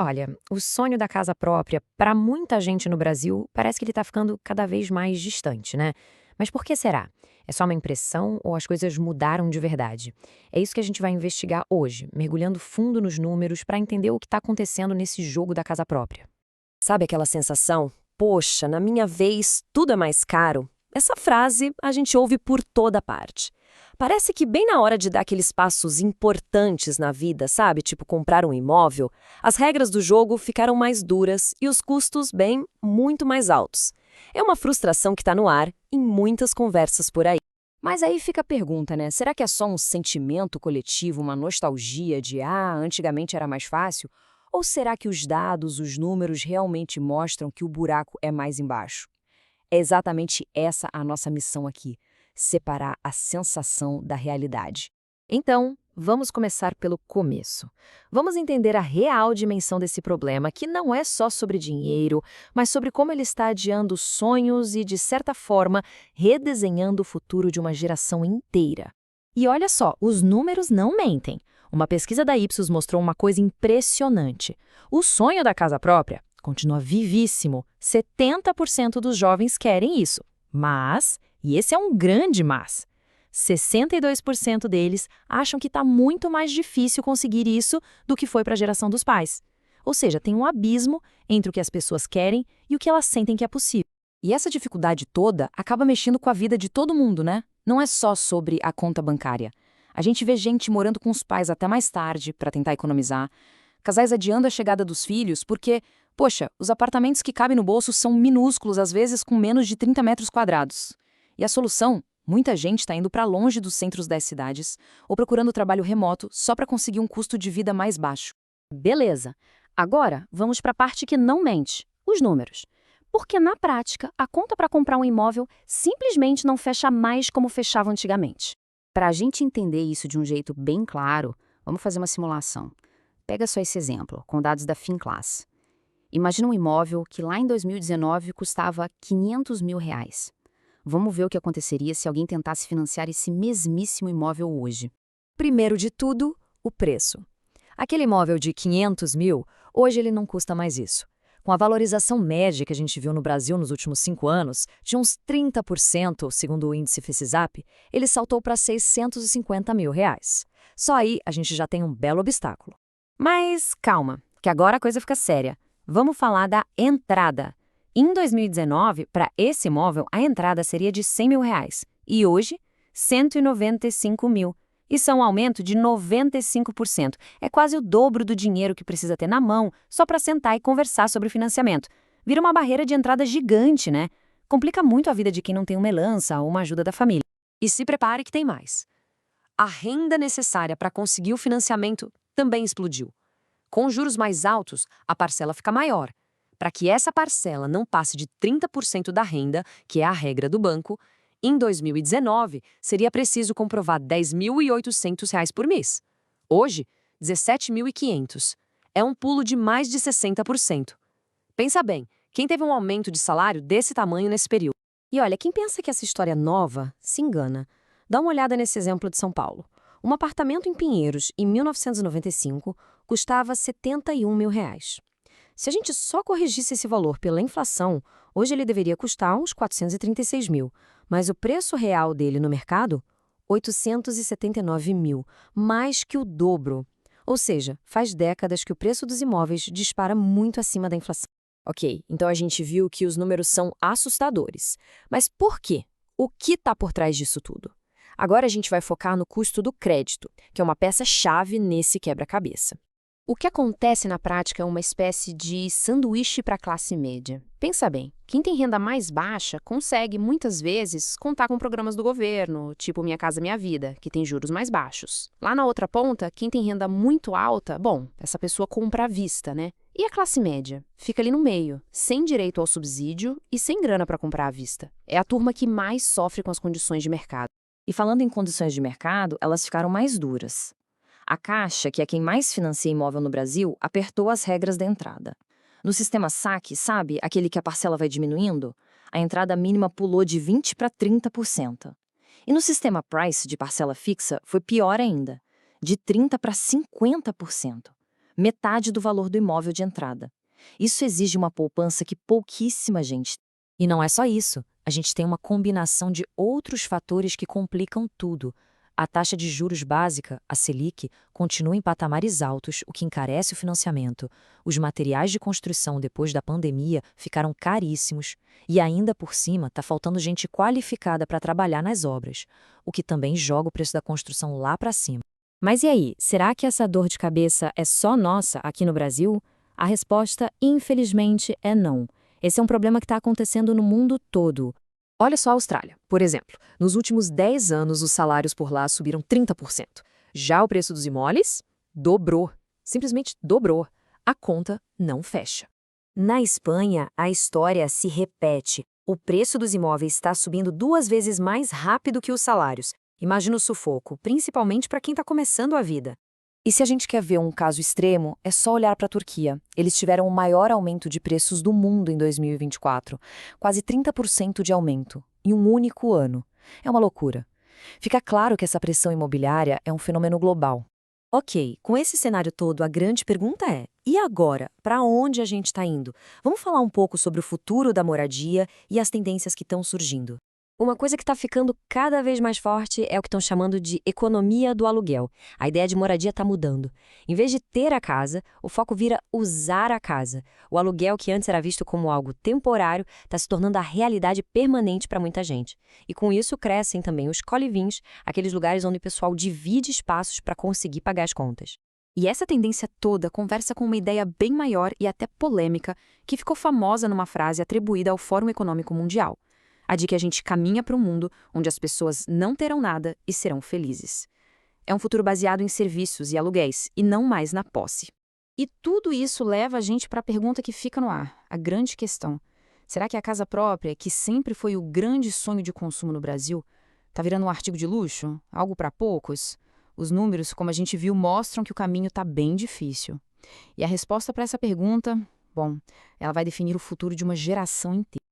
Olha, o sonho da casa própria, para muita gente no Brasil, parece que ele está ficando cada vez mais distante, né? Mas por que será? É só uma impressão ou as coisas mudaram de verdade? É isso que a gente vai investigar hoje, mergulhando fundo nos números para entender o que está acontecendo nesse jogo da casa própria. Sabe aquela sensação? Poxa, na minha vez, tudo é mais caro? Essa frase a gente ouve por toda parte. Parece que bem na hora de dar aqueles passos importantes na vida, sabe? Tipo comprar um imóvel, as regras do jogo ficaram mais duras e os custos, bem, muito mais altos. É uma frustração que está no ar em muitas conversas por aí. Mas aí fica a pergunta, né? Será que é só um sentimento coletivo, uma nostalgia de antigamente era mais fácil? Ou será que os dados, os números realmente mostram que o buraco é mais embaixo? É exatamente essa a nossa missão aqui: separar a sensação da realidade. Então, vamos começar pelo começo. Vamos entender a real dimensão desse problema, que não é só sobre dinheiro, mas sobre como ele está adiando sonhos e, de certa forma, redesenhando o futuro de uma geração inteira. E olha só, os números não mentem. Uma pesquisa da Ipsos mostrou uma coisa impressionante. O sonho da casa própria continua vivíssimo. 70% dos jovens querem isso. Mas, e esse é um grande mas, 62% deles acham que está muito mais difícil conseguir isso do que foi para a geração dos pais. Ou seja, tem um abismo entre o que as pessoas querem e o que elas sentem que é possível. E essa dificuldade toda acaba mexendo com a vida de todo mundo, né? Não é só sobre a conta bancária. A gente vê gente morando com os pais até mais tarde para tentar economizar, casais adiando a chegada dos filhos porque, poxa, os apartamentos que cabem no bolso são minúsculos, às vezes com menos de 30 metros quadrados. E a solução? Muita gente está indo para longe dos centros das cidades ou procurando trabalho remoto só para conseguir um custo de vida mais baixo. Beleza. Agora, vamos para a parte que não mente, os números. Porque, na prática, a conta para comprar um imóvel simplesmente não fecha mais como fechava antigamente. Para a gente entender isso de um jeito bem claro, vamos fazer uma simulação. Pega só esse exemplo, com dados da Finclass. Imagina um imóvel que lá em 2019 custava R$ 500 mil. Vamos ver o que aconteceria se alguém tentasse financiar esse mesmíssimo imóvel hoje. Primeiro de tudo, o preço. Aquele imóvel de 500 mil, hoje ele não custa mais isso. Com a valorização média que a gente viu no Brasil nos últimos 5 anos, de uns 30%, segundo o índice FECISAP, ele saltou para 650 mil reais. Só aí a gente já tem um belo obstáculo. Mas calma, que agora a coisa fica séria. Vamos falar da entrada. Em 2019, para esse imóvel, a entrada seria de 100 mil reais. E hoje, 195 mil. Isso é um aumento de 95%. É quase o dobro do dinheiro que precisa ter na mão só para sentar e conversar sobre financiamento. Vira uma barreira de entrada gigante, né? Complica muito a vida de quem não tem uma herança ou uma ajuda da família. E se prepare que tem mais. A renda necessária para conseguir o financiamento também explodiu. Com juros mais altos, a parcela fica maior. Para que essa parcela não passe de 30% da renda, que é a regra do banco, em 2019, seria preciso comprovar R$ 10.800 por mês. Hoje, R$ 17.500. É um pulo de mais de 60%. Pensa bem, quem teve um aumento de salário desse tamanho nesse período? E olha, quem pensa que essa história é nova, se engana. Dá uma olhada nesse exemplo de São Paulo. Um apartamento em Pinheiros, em 1995, custava R$ 71 mil. Se a gente só corrigisse esse valor pela inflação, hoje ele deveria custar uns 436 mil. Mas o preço real dele no mercado? 879 mil, mais que o dobro. Ou seja, faz décadas que o preço dos imóveis dispara muito acima da inflação. Ok, então a gente viu que os números são assustadores. Mas por quê? O que está por trás disso tudo? Agora a gente vai focar no custo do crédito, que é uma peça-chave nesse quebra-cabeça. O que acontece na prática é uma espécie de sanduíche para a classe média. Pensa bem, quem tem renda mais baixa consegue, muitas vezes, contar com programas do governo, tipo Minha Casa Minha Vida, que tem juros mais baixos. Lá na outra ponta, quem tem renda muito alta, bom, essa pessoa compra à vista, né? E a classe média? Fica ali no meio, sem direito ao subsídio e sem grana para comprar à vista. É a turma que mais sofre com as condições de mercado. E falando em condições de mercado, elas ficaram mais duras. A Caixa, que é quem mais financia imóvel no Brasil, apertou as regras da entrada. No sistema saque, sabe, aquele que a parcela vai diminuindo, a entrada mínima pulou de 20% para 30%. E no sistema Price, de parcela fixa, foi pior ainda, de 30% para 50%. metade do valor do imóvel de entrada. Isso exige uma poupança que pouquíssima gente. E não é só isso. A gente tem uma combinação de outros fatores que complicam tudo. A taxa de juros básica, a Selic, continua em patamares altos, o que encarece o financiamento. Os materiais de construção depois da pandemia ficaram caríssimos. E ainda por cima, está faltando gente qualificada para trabalhar nas obras, o que também joga o preço da construção lá para cima. Mas e aí, será que essa dor de cabeça é só nossa aqui no Brasil? A resposta, infelizmente, é não. Esse é um problema que está acontecendo no mundo todo. Olha só a Austrália, por exemplo. Nos últimos 10 anos, os salários por lá subiram 30%. Já o preço dos imóveis dobrou. Simplesmente dobrou. A conta não fecha. Na Espanha, a história se repete. O preço dos imóveis está subindo 2 vezes mais rápido que os salários. Imagina o sufoco, principalmente para quem está começando a vida. E se a gente quer ver um caso extremo, é só olhar para a Turquia. Eles tiveram o maior aumento de preços do mundo em 2024. Quase 30% de aumento, em um único ano. É uma loucura. Fica claro que essa pressão imobiliária é um fenômeno global. Ok, com esse cenário todo, a grande pergunta é: e agora? Para onde a gente está indo? Vamos falar um pouco sobre o futuro da moradia e as tendências que estão surgindo. Uma coisa que está ficando cada vez mais forte é o que estão chamando de economia do aluguel. A ideia de moradia está mudando. Em vez de ter a casa, o foco vira usar a casa. O aluguel, que antes era visto como algo temporário, está se tornando a realidade permanente para muita gente. E com isso crescem também os colivings, aqueles lugares onde o pessoal divide espaços para conseguir pagar as contas. E essa tendência toda conversa com uma ideia bem maior e até polêmica, que ficou famosa numa frase atribuída ao Fórum Econômico Mundial. A de que a gente caminha para um mundo onde as pessoas não terão nada e serão felizes. É um futuro baseado em serviços e aluguéis, e não mais na posse. E tudo isso leva a gente para a pergunta que fica no ar, a grande questão. Será que a casa própria, que sempre foi o grande sonho de consumo no Brasil, está virando um artigo de luxo? Algo para poucos? Os números, como a gente viu, mostram que o caminho está bem difícil. E a resposta para essa pergunta, bom, ela vai definir o futuro de uma geração inteira.